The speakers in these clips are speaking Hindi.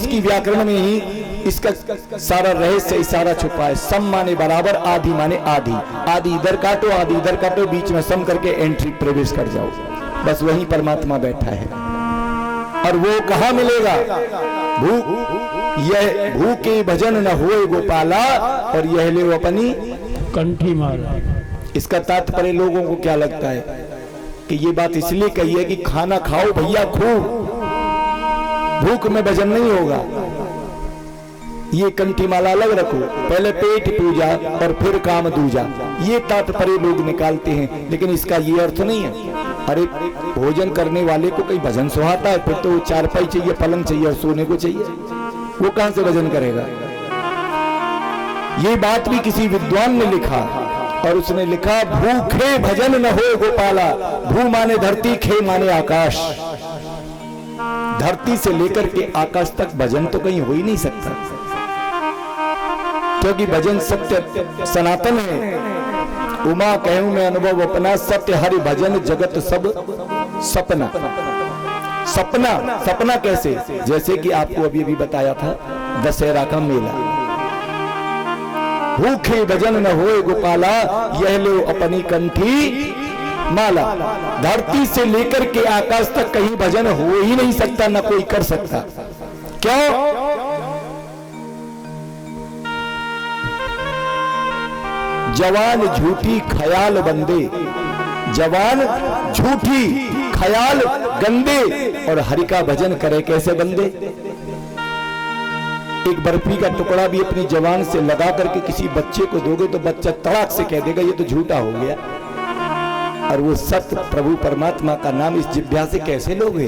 इसकी व्याकरण में ही इसका सारा रहस्य इशारा छुपा है। सम माने बराबर, आदि माने आदि। आदि इधर काटो, आदि इधर काटो, बीच में सम करके एंट्री प्रवेश कर जाओ, बस वहीं परमात्मा बैठा है। और वो कहाँ मिलेगा? यह भूखे भजन न होए गोपाला और यह ले अपनी कंठी माला। इसका तात्पर्य लोगों को क्या लगता है कि ये बात इसलिए कही है कि खाना खाओ भैया खूब, भूख में भजन नहीं होगा। ये कंठी माला अलग रखो, पहले पेट पूजा और फिर काम दूजा, ये तात्पर्य लोग निकालते हैं, लेकिन इसका ये अर्थ नहीं है। अरे भोजन करने वाले को कहीं भजन सुहाता है? फिर तो वो चारपाई चाहिए, पलंग चाहिए और सोने को चाहिए, वो कहां से भजन करेगा? ये बात भी किसी विद्वान ने लिखा, और उसने लिखा भूखे भजन न हो गोपाला। भू माने धरती, खे माने आकाश। धरती से लेकर के आकाश तक भजन तो कहीं हो ही नहीं सकता, क्योंकि भजन सत्य सनातन है। उमा कहूं मैं अनुभव अपना, सत्य हरि भजन जगत सब सपना। सपना, सपना कैसे? जैसे कि आपको अभी अभी बताया था दशहरा का मेला। भूखे भजन न होए गोपाला, यह लो अपनी कंठी माला। धरती से लेकर के आकाश तक कहीं भजन हो ही नहीं सकता, न कोई कर सकता। क्यों? जवान झूठी ख्याल बंदे, जवान झूठी ख्याल गंदे, और हरि का भजन करे कैसे बंदे? एक बर्फी का टुकड़ा भी अपनी जवान से लगा करके किसी बच्चे को दोगे तो बच्चा तड़ाक से कह देगा ये तो झूठा हो गया। और वो सत्य प्रभु परमात्मा का नाम इस जिह्वा से कैसे लोगे?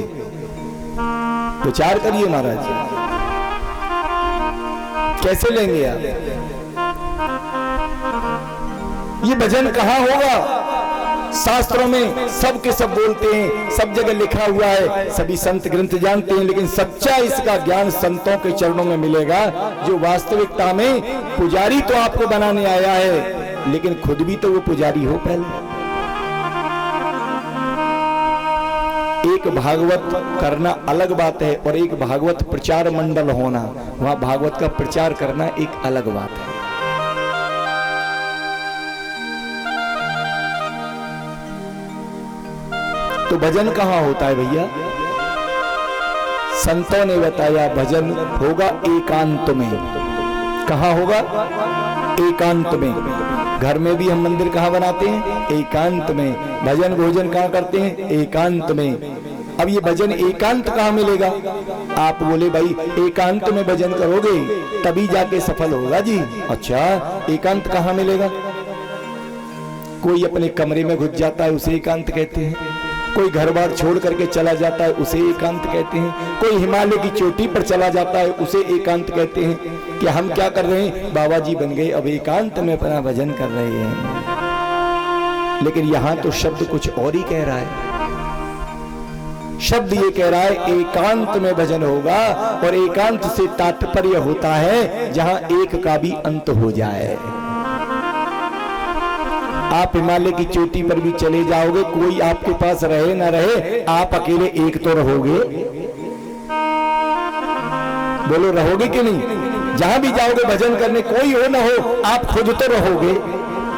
विचार करिए महाराज, कैसे लेंगे आप? ये भजन कहां होगा? शास्त्रों में सब के सब बोलते हैं, सब जगह लिखा हुआ है, सभी संत ग्रंथ जानते हैं, लेकिन सच्चा इसका ज्ञान संतों के चरणों में मिलेगा, जो वास्तविकता में पुजारी तो आपको बनाने आया है, लेकिन खुद भी तो वो पुजारी हो पहले। एक भागवत करना अलग बात है, और एक भागवत प्रचार मंडल होना, वहां भागवत का प्रचार करना एक अलग बात है। तो भजन कहां होता है भैया? संतों ने बताया भजन होगा एकांत में। कहां होगा? एकांत में। घर में भी हम मंदिर कहां बनाते हैं? एकांत में। भजन भोजन कहां करते हैं? एकांत में। अब ये भजन एकांत कहां मिलेगा? आप बोले भाई एकांत में भजन करोगे तभी जाके सफल होगा जी। अच्छा, एकांत कहां मिलेगा? कोई अपने कमरे में घुस जाता है, उसे एकांत कहते हैं। कोई घर बार छोड़ करके चला जाता है, उसे एकांत कहते हैं। कोई हिमालय की चोटी पर चला जाता है, उसे एकांत कहते हैं। कि हम क्या कर रहे हैं? बाबा जी बन गए, अब एकांत में अपना भजन कर रहे हैं। लेकिन यहां तो शब्द कुछ और ही कह रहा है। शब्द ये कह रहा है एकांत में भजन होगा, और एकांत से तात्पर्य होता है जहां एक का भी अंत हो जाए। आप हिमालय की चोटी पर भी चले जाओगे, कोई आपके पास रहे ना रहे, आप अकेले एक तो रहोगे। बोलो रहोगे कि नहीं? जहां भी जाओगे भजन करने, कोई हो ना हो, आप खुद तो रहोगे।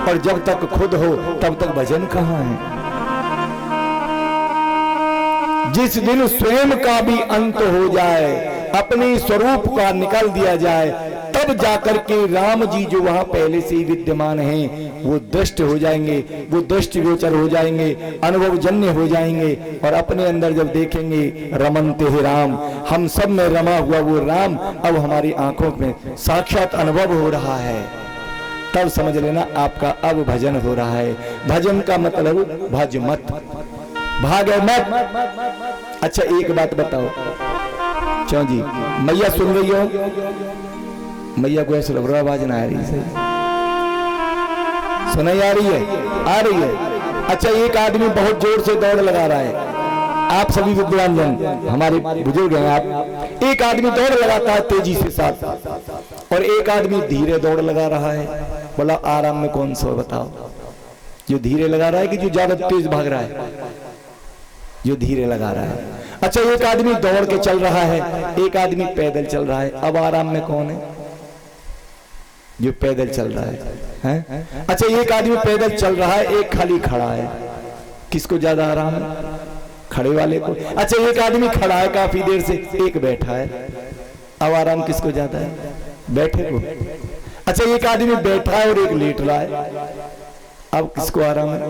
और जब तक खुद हो तब तक भजन कहां है? जिस दिन स्वयं का भी अंत हो जाए, अपने स्वरूप का निकाल दिया जाए, तब जाकर के राम जी जो वहां पहले से ही विद्यमान हैं, वो दृष्ट हो जाएंगे, वो दृष्टि गोचर हो जाएंगे, अनुभव जन्य हो जाएंगे। और अपने अंदर जब देखेंगे रमनते हे राम, हम सब में रमा हुआ वो राम अब हमारी आंखों में साक्षात अनुभव हो रहा है, तब समझ लेना आपका अब भजन हो रहा है। भजन का मतलब भज मत, भागे मत। अच्छा एक बात बताओ, क्यों जी मैया सुन रही हो? मैया को ऐसे लग आवाज ना आ रही, सही सुनाई आ रही है? आ रही है। अच्छा एक आदमी बहुत जोर से दौड़ लगा रहा है, आप सभी विद्वान जन हमारे बुजुर्ग हैं, आप एक आदमी दौड़ लगाता है तेजी से साथ, और एक आदमी धीरे दौड़ लगा रहा है। बोला आराम में कौन सा बताओ? जो धीरे लगा रहा है कि जो ज्यादा तेज भाग रहा है? जो धीरे लगा रहा है। अच्छा, एक आदमी दौड़ के चल रहा है, एक आदमी पैदल चल रहा है, अब आराम में कौन है? जो पैदल चल रहा है? अच्छा, एक आदमी पैदल चल रहा है, एक खाली खड़ा है, किसको ज्यादा आराम है? खड़े वाले को। अच्छा, एक आदमी खड़ा है काफी देर से, एक बैठा है, अब आराम किसको ज्यादा है? बैठे को। अच्छा, एक आदमी बैठा है और एक लेट रहा है, अब किसको आराम है?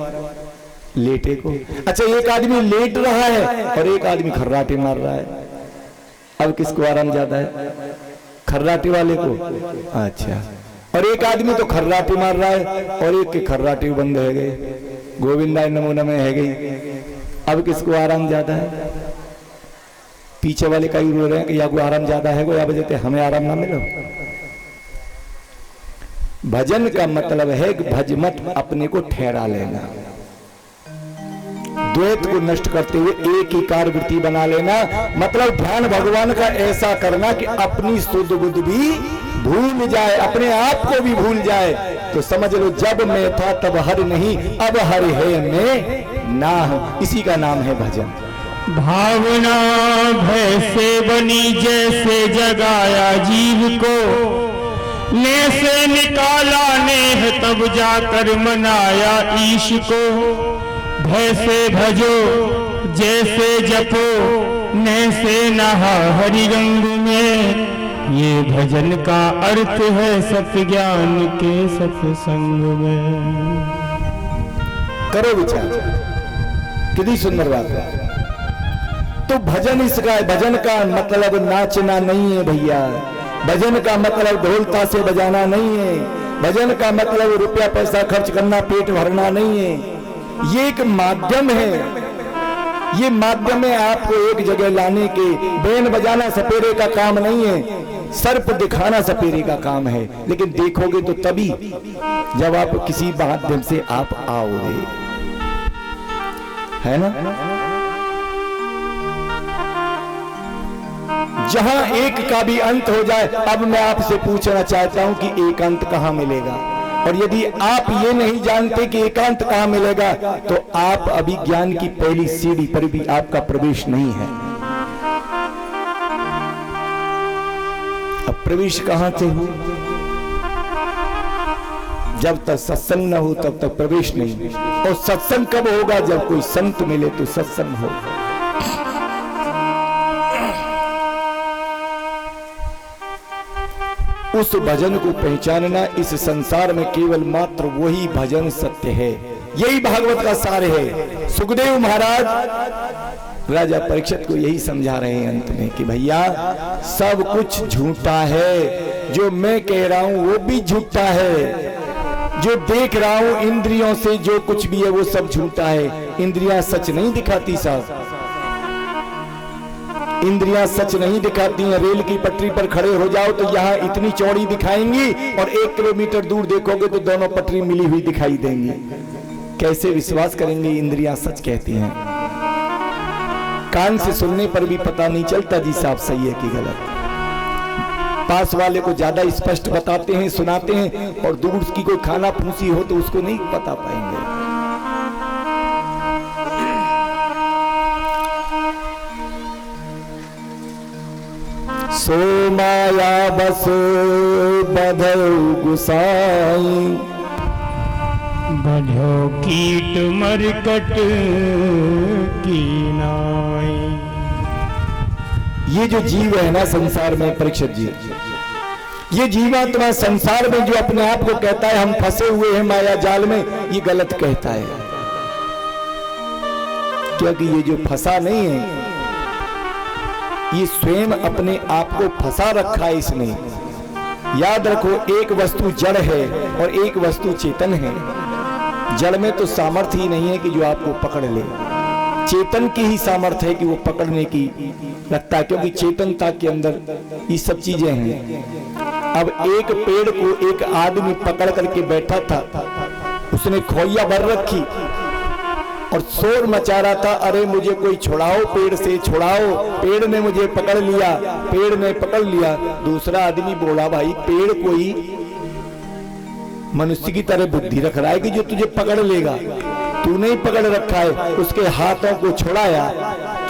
लेटे को। अच्छा, एक आदमी लेट रहा है और एक आदमी खर्राटे मार रहा है, अब किसको आराम ज्यादा है? खर्राटे वाले को। अच्छा, और एक आदमी तो खर्राटे मार रहा है और एक के खर्राटे बंद है गए, गोविंदाय नमो नमः है गई, अब किसको आराम ज्यादा है? पीछे वाले का ही रो रहे हैं कि या को आराम ज्यादा है, या बजाते हमें आराम ना मिलो। भजन का मतलब है कि भजमत अपने को ठहरा लेना, द्वैत को नष्ट करते हुए एक ही कार वृत्ति बना लेना, मतलब ध्यान भगवान का ऐसा करना कि अपनी शुद्ध बुद्धि भी भूल जाए, अपने आप को भी भूल जाए। तो समझ लो, जब मैं था तब हर नहीं, अब हर है मैं ना हूं, इसी का नाम है भजन। भावना भय से बनी जैसे जगाया जीव को, नेह से निकाला नेह तब जाकर मनाया ईश को। भय से भजो जैसे जपो, नेह से नहा हरि रंग में, ये भजन का अर्थ है सत्य ज्ञान के सत्संग में। करो विचार, कितनी सुंदर बात है। तो भजन इसका है, भजन का मतलब नाचना नहीं है भैया, भजन का मतलब ढोलता से बजाना नहीं है, भजन का मतलब रुपया पैसा खर्च करना, पेट भरना नहीं है। ये एक माध्यम है, ये माध्यम है आपको एक जगह लाने के। बेन बजाना सपेरे का काम नहीं है, सर्प दिखाना सपेरे का काम है, लेकिन देखोगे तो तभी जब आप किसी माध्यम से आप आओगे, है ना। जहां एक का भी अंत हो जाए, अब मैं आपसे पूछना चाहता हूं कि एकांत कहां मिलेगा, और यदि आप ये नहीं जानते कि एकांत कहां मिलेगा, तो आप अभी ज्ञान की पहली सीढ़ी पर भी आपका प्रवेश नहीं है। अब प्रवेश कहां से हो? जब तक सत्संग न हो तब तक प्रवेश नहीं, और सत्संग कब होगा? जब कोई संत मिले तो सत्संग हो। उस भजन को पहचानना, इस संसार में केवल मात्र वही भजन सत्य है, यही भागवत का सार है। सुखदेव महाराज राजा परीक्षित को यही समझा रहे हैं अंत में कि भैया सब कुछ झूठा है, जो मैं कह रहा हूं वो भी झूठा है, जो देख रहा हूं इंद्रियों से जो कुछ भी है वो सब झूठा है। इंद्रियां सच नहीं दिखाती साहब, इंद्रियां सच नहीं दिखाती हैं। रेल की पटरी पर खड़े हो जाओ तो यहाँ इतनी चौड़ी दिखाएंगी, और 1 किलोमीटर दूर देखोगे तो दोनों पटरी मिली हुई दिखाई देंगी। कैसे विश्वास करेंगे? इंद्रियां सच कहती हैं। कान से सुनने पर भी पता नहीं चलता जी साहब सही है कि गलत। पास वाले को ज्यादा स्पष्ट बताते हैं, सुनाते हैं, और दूर की कोई खाना फूसी हो तो उसको नहीं बता पाएंगे। सो माया बस बधौ गुसाई, बधो कीट मरकट की नाई। ये जो जीव है ना संसार में परीक्षित जी, ये जीवात्मा संसार में जो अपने आप को कहता है हम फंसे हुए हैं माया जाल में, ये गलत कहता है। क्योंकि ये जो फंसा नहीं है, ये स्वयं अपने आप को फंसा रखा है इसने। याद रखो, एक वस्तु जड़ है और एक वस्तु चेतन है। जड़ में तो सामर्थ्य ही नहीं है कि जो आपको पकड़ ले, चेतन की ही सामर्थ्य है कि वो पकड़ने की लगता है, क्योंकि चेतनता के अंदर ये सब चीजें हैं। अब एक पेड़ को एक आदमी पकड़ करके बैठा था, उसने खोइया भर रखी और शोर मचा रहा था, अरे मुझे कोई छुड़ाओ, पेड़ से छुड़ाओ, पेड़ ने मुझे पकड़ लिया, पेड़ ने पकड़ लिया। दूसरा आदमी बोला, भाई पेड़ कोई मनुष्य की तरह बुद्धि रख रहा है कि जो तुझे पकड़ लेगा, तूने ही पकड़ रखा है। उसके हाथों को छुड़ाया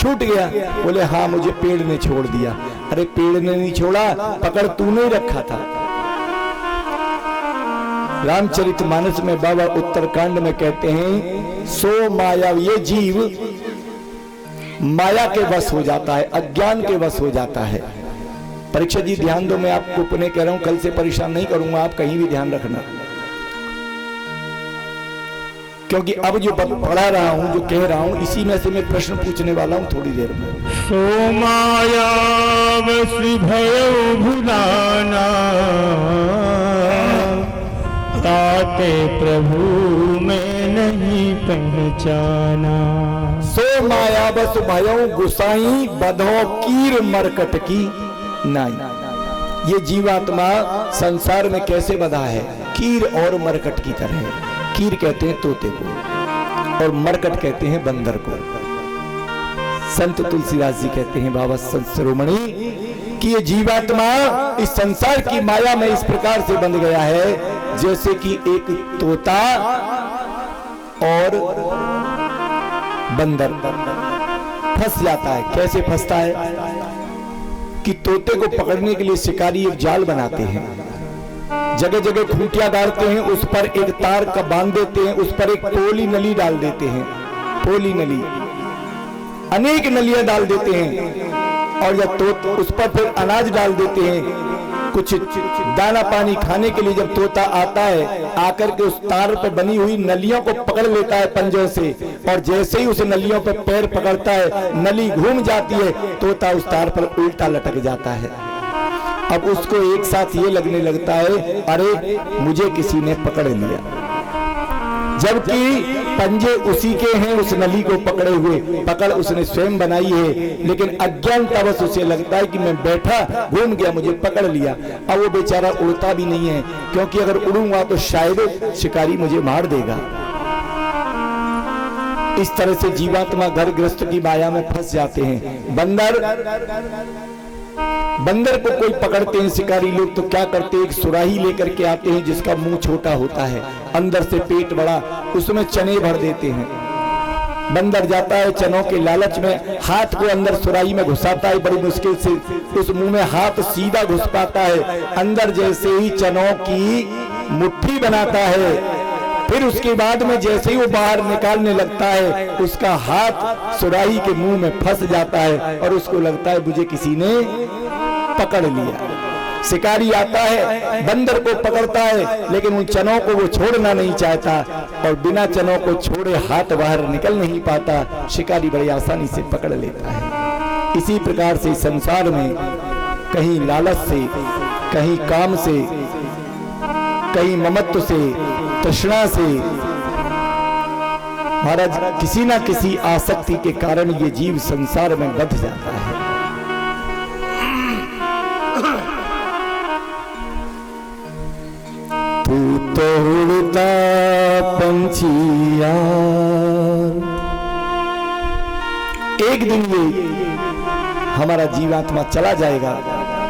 छूट गया। बोले हाँ मुझे पेड़ ने छोड़ दिया। अरे पेड़ ने नहीं छोड़ा, पकड़ तूने ही रखा था। रामचरितमानस में बाबा उत्तरकांड में कहते हैं सो माया, ये जीव माया के वश हो जाता है, अज्ञान के वश हो जाता है। परीक्षा जी ध्यान दो, मैं आपको पुनः कह रहा हूं, कल से परेशान नहीं करूंगा, आप कहीं भी ध्यान रखना, क्योंकि अब जो पढ़ा रहा हूं, जो कह रहा हूं, इसी में से मैं प्रश्न पूछने वाला हूं थोड़ी देर में। सो माया बस भयो भुलाना, ताते प्रभु में नहीं पहचाना। सो माया बस भयो गुसाई, बधो कीर मरकट की नाई। ये जीवात्मा संसार में कैसे बधा है? कीर और मरकट की तरह। कीर कहते हैं तोते को और मरकट कहते हैं बंदर को। संत तुलसीदास जी कहते हैं बाबा संत शिरोमणि कि ये जीवात्मा इस संसार की माया में इस प्रकार से बंध गया है जैसे कि एक तोता और बंदर फंस जाता है। कैसे फंसता है कि तोते को पकड़ने के लिए शिकारी एक जाल बनाते हैं, जगह जगह खूंटियां डालते हैं, उस पर एक तार का बांध देते हैं, उस पर एक पोली नली डाल देते हैं, पोली नली, अनेक नलियां डाल देते हैं, और जब तो उस पर फिर अनाज डाल देते हैं, कुछ दाना पानी खाने के लिए। जब तोता आता है, आकर के उस तार पर बनी हुई नलियों को पकड़ लेता है पंजों से, और जैसे ही उस नलियों पर पैर पकड़ता है, नली घूम जाती है, तोता उस तार पर उल्टा लटक जाता है। अब उसको एक साथ ये लगने लगता है अरे मुझे किसी ने पकड़ लिया, जबकि पंजे उसी के हैं, उस नली को पकड़े हुए। पकड़ उसने स्वयं बनाई है, लेकिन अज्ञानतावश उसे लगता है कि मैं बैठा घूम गया, मुझे पकड़ लिया। अब वो बेचारा उड़ता भी नहीं है, क्योंकि अगर उड़ूंगा तो शायद शिकारी मुझे मार देगा। इस तरह से जीवात्मा घर गृहस्थ की माया में फंस जाते हैं। बंदर को कोई पकड़ते हैं शिकारी लोग तो क्या करते हैं, एक सुराही लेकर के आते हैं जिसका मुंह छोटा होता है, अंदर से पेट बड़ा, उसमें चने भर देते हैं। बंदर जाता है चनों के लालच में, हाथ को अंदर सुराही में घुसाता है, बड़ी मुश्किल से उस मुंह में हाथ सीधा घुस पाता है। अंदर जैसे ही चनों की मुट्ठी बनाता है, फिर उसके बाद में जैसे ही वो बाहर निकालने लगता है, उसका हाथ सुराही के मुंह में फंस जाता है और उसको लगता है मुझे किसी ने पकड़ लिया। शिकारी आता है, बंदर को पकड़ता है, लेकिन उन चनों को वो छोड़ना नहीं चाहता, और बिना चनों को छोड़े हाथ बाहर निकल नहीं पाता। शिकारी बड़ी आसानी से पकड़ लेता है। इसी प्रकार से संसार में कहीं लालच से, कहीं काम से, कहीं ममत्व से, तृष्णा से, महाराज किसी ना किसी आसक्ति के कारण ये जीव संसार में बंध जाता है। तू तो उड़ता पंछी यार, एक दिन ये हमारा जीवात्मा चला जाएगा।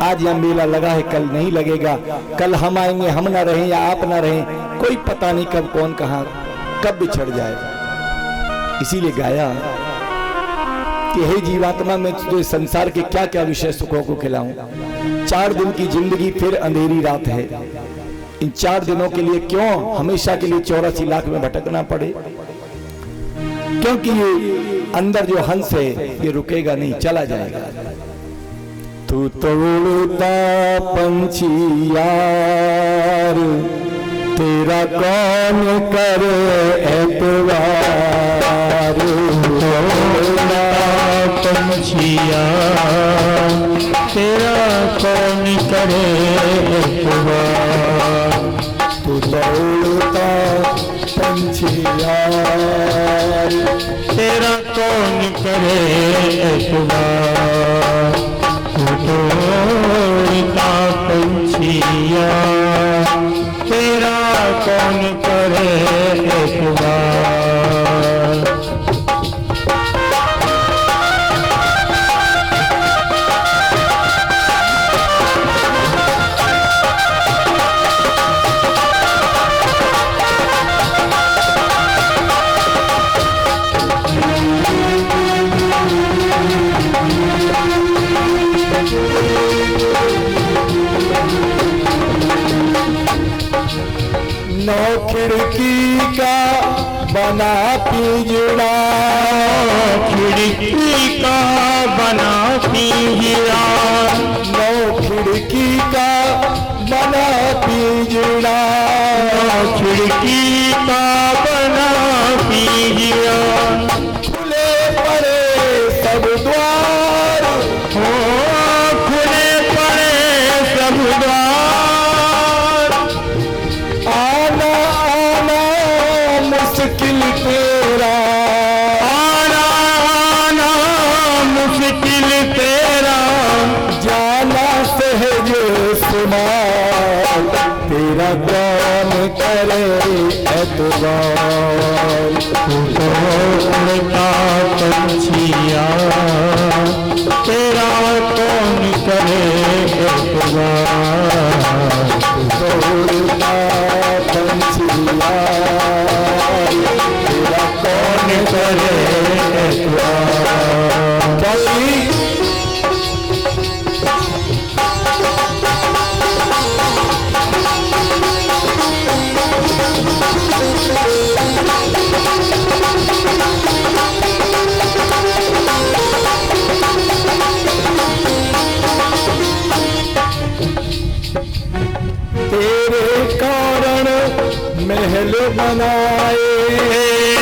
आज यहाँ मेला लगा है, कल नहीं लगेगा, कल हम आएंगे, हम ना रहें या आप ना रहें, कोई पता नहीं कब कौन कहां कब बिछड़ जाएगा। इसीलिए गाया कि हे जीवात्मा, मैं तुझे संसार के क्या क्या विषय सुखों को खिलाऊं। 4 दिन की जिंदगी फिर अंधेरी रात है। इन 4 दिनों के लिए क्यों हमेशा के लिए 84 लाख में भटकना पड़े? क्योंकि ये अंदर जो हंस है ये रुकेगा नहीं, चला जाएगा। तू तो उड़ता पंछी यार, तेरा कौन करे एतबार। उड़ता पंछी यार, तेरा कौन करे एतबार। तू तो उड़ता पंछी यार, तेरा कौन करे एतबार। उड़ता पंछी यार, तेरा कौन करे एतबार। खिड़की का बना पिंजरा, खिड़की का बना पिंजरा, 9 खिड़की का बना पिंजरा, खिड़की का बना पिंजरा, खुले पड़े सब द्वार, हो खुले पड़े सब द्वार, आना आना मुश्किल तेरा, आना आना मुश्किल तेरा, जाना सहज सुमार, तेरा कौन करे एतबार। उड़ता पंछिया तेरा कौन करे एतबार, उड़ता पंछिया तेरा कौन करे एतबार। तेरे कारण महल बनाए,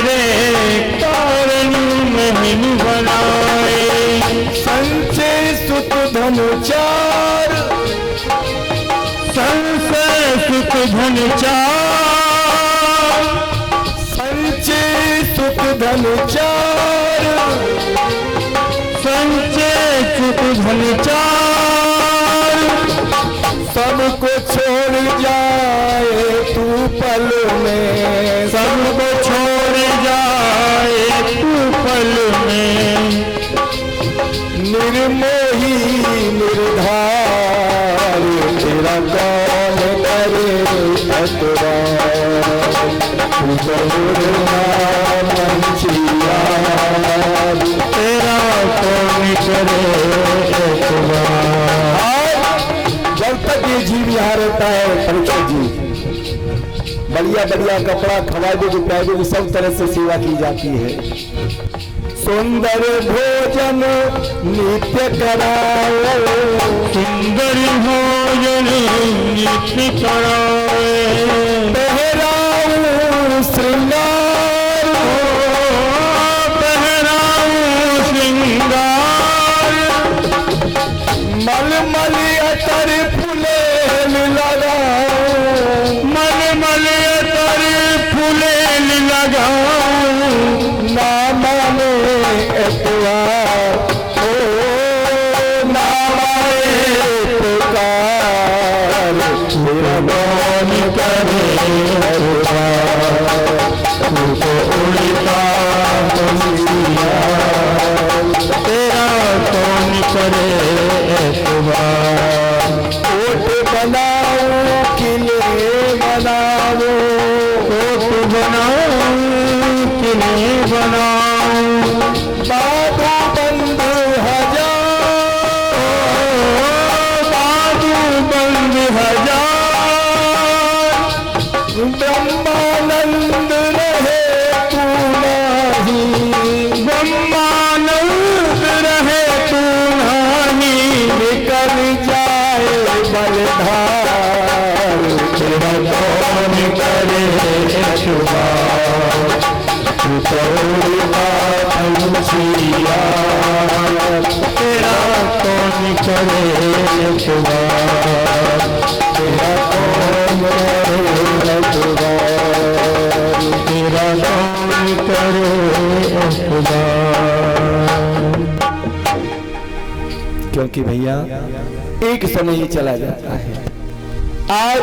तेरे कारण महल बनाए, संचय सुत धन चार, संशय सुख धन चार, संचय सुत धन चार, संचय सुख धन चार, सबको छोड़ जाए तू पल में, सबको छोड़ जाए तू पल में, निर्मोही निर्धार, तेरा कौन करे एतबार। उड़ना पंछिया तेरा कौन करे एतबार। जब तक ये जीव यहाँ रहता है परीक्षित जी, बढ़िया बढ़िया कपड़ा खवाए पिलाए सब तरह से सेवा की जाती है। सुंदर भोजन नित्य कराओ, सुंदर भोजन नित्य कराए, पहराऊं श्रृंगार, पहराऊं श्रृंगार, मलमल अतर फूले लगाऊं, मलमल अतर फूले लगाऊं, ना माने एतवार, ओ ना माने पुकार, तेरा कौन करे एतवार। तू तो उड़ता पंछिया तेरा कौन करे एतबार। कोट बनाऊं किले बनाओ, कोट बनाऊं किले बनाऊं, बाबू बंद हजार, बाजू बंद हजार, ब्रह्मानंद रहे तू नाही, ब्रह्मानंद रहे तू नाही, निकल जाए बलधार, तेरा कौन करे एतबार। तू तो उड़ता पंछिया तेरा कौन करे एतबार, तेरा कौन करे एतबार। तेरा कौन करे एतबार। क्योंकि भैया एक समय ही चला जाता है। आज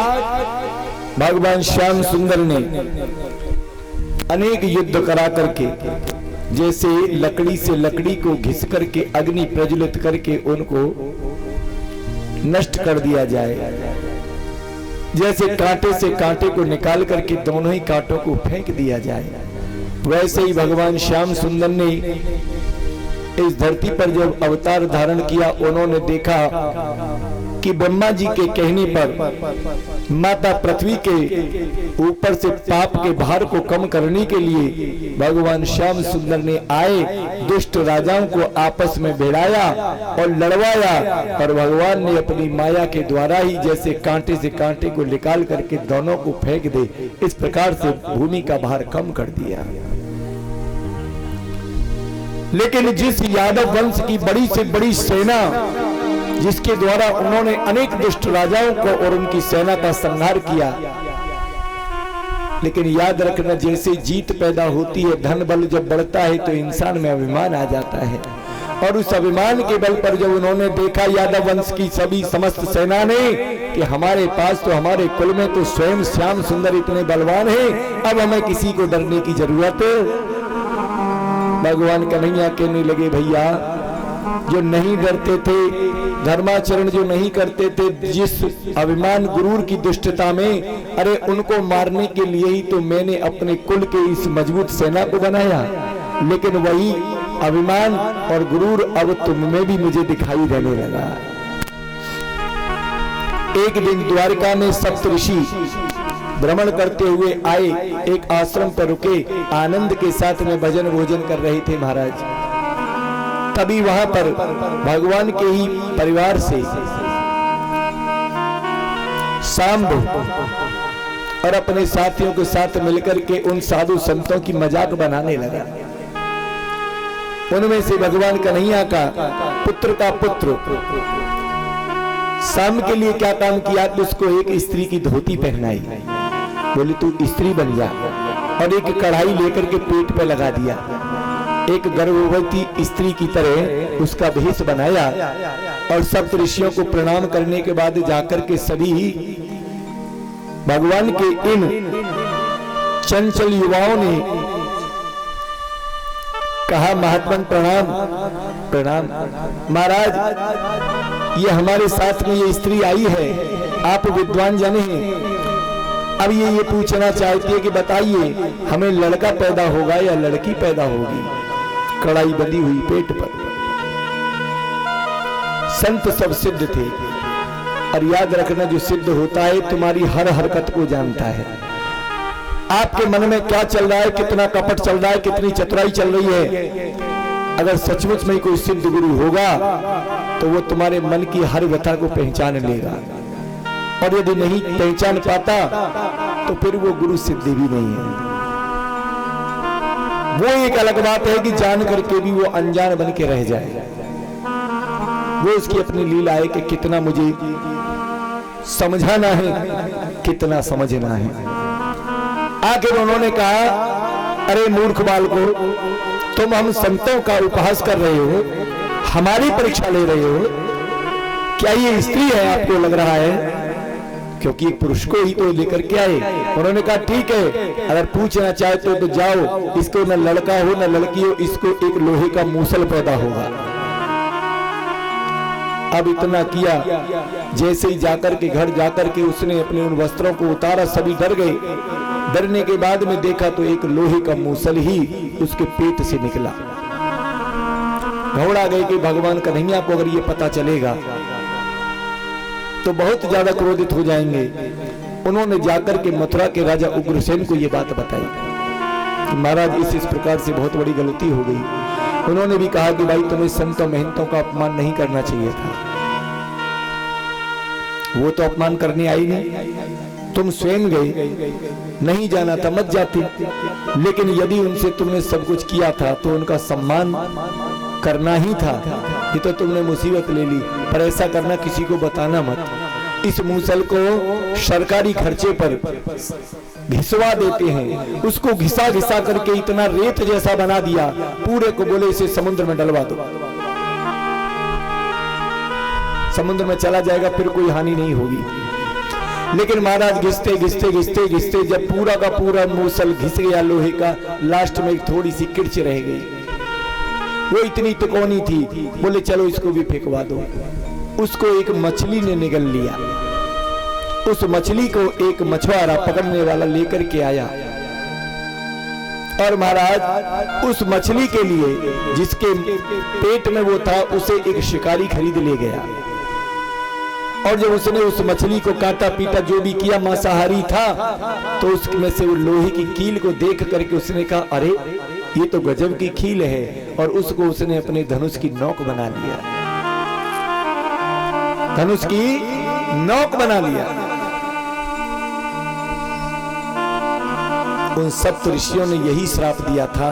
भगवान श्याम सुंदर ने अनेक युद्ध करा करके, जैसे लकड़ी से लकड़ी को घिस करके अग्नि प्रज्वलित करके उनको नष्ट कर दिया जाए, जैसे कांटे से कांटे को निकाल करके दोनों ही कांटों को फेंक दिया जाए, वैसे ही भगवान श्याम सुंदर ने इस धरती पर जब अवतार धारण किया, उन्होंने देखा कि ब्रह्मा जी के कहने पर माता पृथ्वी के ऊपर से पाप के भार को कम करने के लिए भगवान श्याम सुंदर ने आए, दुष्ट राजाओं को आपस में भिड़ाया और लड़वाया, और भगवान ने अपनी माया के द्वारा ही जैसे कांटे से कांटे को निकाल करके दोनों को फेंक दे, इस प्रकार से भूमि का भार कम कर दिया। लेकिन जिस यादव वंश की बड़ी से बड़ी सेना, जिसके द्वारा उन्होंने अनेक दुष्ट राजाओं को और उनकी सेना का संहार किया, लेकिन याद रखना, जैसे जीत पैदा होती है, धन बल जब बढ़ता है तो इंसान में अभिमान आ जाता है, और उस अभिमान के बल पर जब उन्होंने देखा यादव वंश की सभी समस्त सेना ने कि हमारे पास तो, हमारे कुल में तो स्वयं श्याम सुंदर इतने बलवान हैं, अब हमें किसी को डरने की जरूरत है। भगवान कन्हैया कहने लगे, भैया जो नहीं डरते थे, धर्माचरण जो नहीं करते थे, जिस अभिमान गुरूर की दुष्टता में, अरे उनको मारने के लिए ही तो मैंने अपने कुल के इस मजबूत सेना को बनाया। लेकिन वही अभिमान और गुरूर अब तुम में भी मुझे दिखाई देने लगा। एक दिन द्वारका में सप्तऋषि भ्रमण करते हुए आए, एक आश्रम पर रुके, आनंद के साथ में भजन भोजन कर रहे थे महाराज। तभी वहां पर भगवान के ही परिवार से सांब और अपने साथियों के साथ मिलकर के उन साधु संतों की मजाक बनाने लगा। उनमें से भगवान कन्हैया का पुत्र सांब के लिए क्या काम किया कि उसको एक स्त्री की धोती पहनाई, बोली तू स्त्री बन जा, और एक कढ़ाई लेकर के पेट पे लगा दिया, एक गर्भवती स्त्री की तरह उसका भेष बनाया, और सप्त ऋषियों को प्रणाम करने के बाद जाकर के सभी भगवान के इन चंचल युवाओं ने कहा, महात्मन प्रणाम प्रणाम, महाराज ये हमारे साथ में ये स्त्री आई है, आप विद्वान जन हैं, अब ये पूछना चाहती है कि बताइए हमें लड़का पैदा होगा या लड़की पैदा होगी। कड़ाई बंधी हुई पेट पर। संत सब सिद्ध थे, और याद रखना जो सिद्ध होता है तुम्हारी हर हरकत को जानता है, आपके मन में क्या चल रहा है, कितना कपट चल रहा है, कितनी चतुराई चल रही है। अगर सचमुच में कोई सिद्ध गुरु होगा तो वो तुम्हारे मन की हर व्यथा को पहचान लेगा, और यदि नहीं पहचान पाता तो फिर वो गुरु सिद्ध भी नहीं है। वो एक अलग बात है कि जान करके भी वो अनजान बन के रह जाए, वो उसकी अपनी लीला है कि कितना मुझे समझाना है, कितना समझना है। आखिर उन्होंने कहा, अरे मूर्ख बालको, तुम हम संतों का उपहास कर रहे हो, हमारी परीक्षा ले रहे हो, क्या ये स्त्री है आपको लग रहा है? क्योंकि एक पुरुष को ही तो लेकर के आए। उन्होंने कहा ठीक है, अगर पूछना चाहते हो तो जाओ, इसको न लड़का हो न लड़की हो, इसको एक लोहे का मूसल पैदा होगा। अब इतना किया, जैसे ही जाकर के घर जाकर के उसने अपने उन वस्त्रों को उतारा, सभी डर गए। डरने के बाद में देखा तो एक लोहे का मूसल ही उसके पेट से निकला। घबरा गए कि भगवान कन्हैया को अगर ये पता चलेगा तो बहुत ज्यादा क्रोधित हो जाएंगे। उन्होंने जाकर के मथुरा के राजा उग्रसेन को ये बात बताई कि महाराज इस प्रकार से बहुत बड़ी गलती हो गई। उन्होंने भी कहा कि भाई तुम्हें संतों महंतों का अपमान नहीं करना चाहिए था, वो तो अपमान करने आई नहीं, तुम स्वयं गए, नहीं जाना था मत जाते, लेकिन यदि उनसे तुमने सब कुछ किया था तो उनका सम्मान करना ही था। ये तो तुमने मुसीबत ले ली, पर ऐसा करना किसी को बताना मत। इस मूसल को सरकारी खर्चे पर घिसवा देते हैं, उसको घिसा घिसा करके इतना रेत जैसा बना दिया, पूरे को बोले इसे समुद्र में डलवा दो, समुद्र में चला जाएगा, फिर कोई हानि नहीं होगी। लेकिन महाराज घिसते घिसते घिसते घिसते जब पूरा का पूरा मूसल घिस गया लोहे का, लास्ट में एक थोड़ी सी किरच रह गई, वो इतनी तिकोनी थी, बोले चलो इसको भी फेंकवा दो। उसको एक मछली ने निगल लिया, उस मछली को एक मछुआरा पकड़ने वाला लेकर के आया, और महाराज उस मछली के लिए जिसके पेट में वो था, उसे एक शिकारी खरीद ले गया। और जब उसने उस मछली को काटा पीटा जो भी किया, मांसाहारी था, तो उसमें से वो लोहे की कील को देख करके उसने कहा अरे ये तो गजब की कील है, और उसको उसने अपने धनुष की नोक बना लिया, धनुष की नोक बना लिया। उन सप्त ऋषियों ने यही श्राप दिया था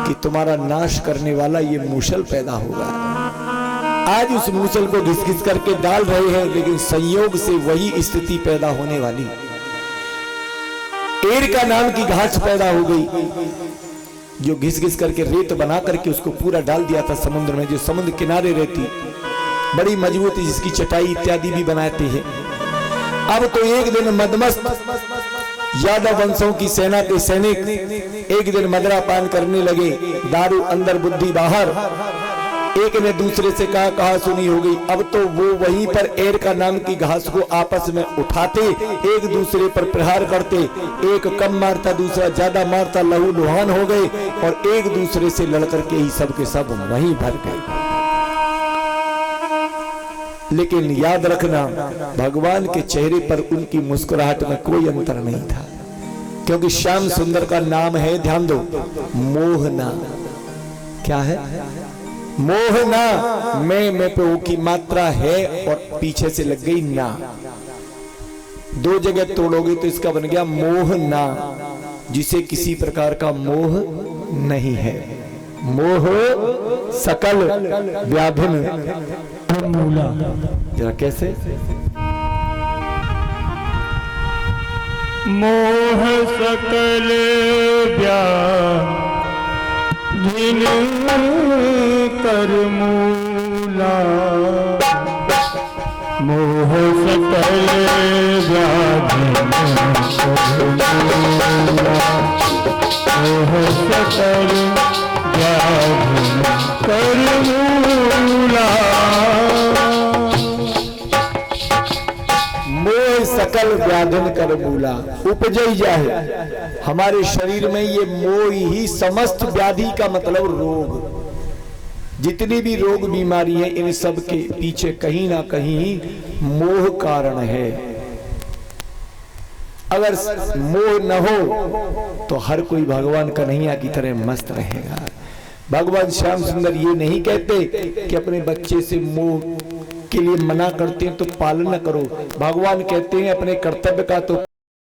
कि तुम्हारा नाश करने वाला ये मूसल पैदा होगा। आज उस मूसल को घिस घिस करके डाल रहे हैं, लेकिन संयोग से वही स्थिति पैदा होने वाली। एर का नाम की घास पैदा हो गई, जो घिस घिस करके रेत बना करके उसको पूरा डाल दिया था समुद्र में, जो समुद्र किनारे रहती, बड़ी मजबूत, जिसकी चटाई इत्यादि भी बनाते हैं। अब तो एक दिन मदमस्त यादव वंशों की सेना के सैनिक एक दिन मदरा पान करने लगे, दारू अंदर बुद्धि बाहर। एक ने दूसरे से कहा सुनी हो गई। अब तो वो वहीं पर एर का नाम की घास को आपस में उठाते, एक दूसरे पर प्रहार करते, एक कम मारता दूसरा ज्यादा मारता, लहू लुहान हो गए और एक दूसरे से लड़कर के ही सब के सब वहीं भर गए। लेकिन याद रखना, भगवान के चेहरे पर उनकी मुस्कुराहट में कोई अंतर नहीं था, क्योंकि श्याम सुंदर का नाम है, ध्यान दो, मोहना। क्या है? मोहना। मैं पे ओ की मात्रा है और पीछे से लग गई ना, दो जगह तोड़ोगे तो इसका बन गया मोहना, जिसे किसी प्रकार का मोह नहीं है। मोह सकल व्याधिन मूला। जरा कैसे? मोह सकल व्याधिन कर मूला, मोह सकल व्याधिन कर मूला, मोह सकल व्याधिन कर मूला। मोह सकल व्याधिन कर मूला। उपजई जाए हमारे शरीर में ये मोह ही समस्त व्याधि का मतलब रोग, जितनी भी रोग बीमारी है, इन सब के पीछे कहीं ना कहीं मोह कारण है। अगर मोह न हो तो हर कोई भगवान कन्हैया की तरह मस्त रहेगा। भगवान श्याम सुंदर ये नहीं कहते कि अपने बच्चे से मोह के लिए मना करते हैं तो पालन न करो। भगवान कहते हैं अपने कर्तव्य का तो